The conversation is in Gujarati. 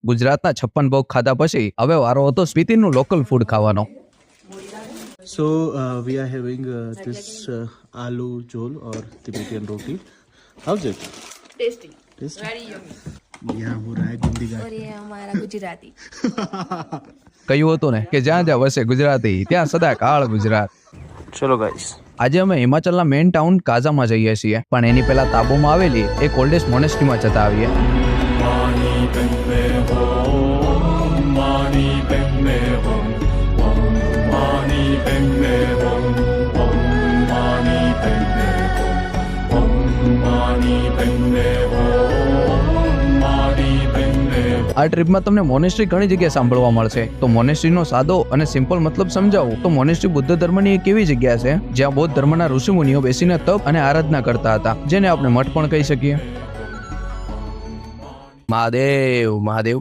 ગુજરાતના 56 ભોગ ખાધા પછી હવે વારો હતો સ્પીતિનું લોકલ ફૂડ ખાવાનો. So we are having this aloo jol or Tibetan roti. How's it? Tasty Tasty? Very yummy Yeah, वो रहा है गुंदी का. और ये हमारा गुजराती કહ્યું હતું ને કે જ્યાં જ્યાં વસે ગુજરાતી ત્યાં સદા કાળ ગુજરાત. चलो guys. આજે અમે હિમાચલના મેઇન ટાઉન કાઝામાં જઈએ છીએ, પણ એની પહેલા તાબોમાં આવેલી એક ઓલ્ડેસ્ટ મોનેસ્ટ્રીમાં જતા આવીએ. આ ટ્રીપમાં તમને મોનેસ્ટ્રી ઘણી જગ્યાએ સાંભળવા મળશે, તો મોનેસ્ટ્રીનો સાદો અને સિમ્પલ મતલબ સમજાવું તો મોનેસ્ટ્રી બુદ્ધ ધર્મની એક એવી જગ્યા છે જ્યાં બૌદ્ધ ધર્મના ઋષિમુનિઓ બેસીને તપ અને આરાધના કરતા હતા, જેને આપણે મઠ પણ કહી શકીએ. મહાદેવ મહાદેવ.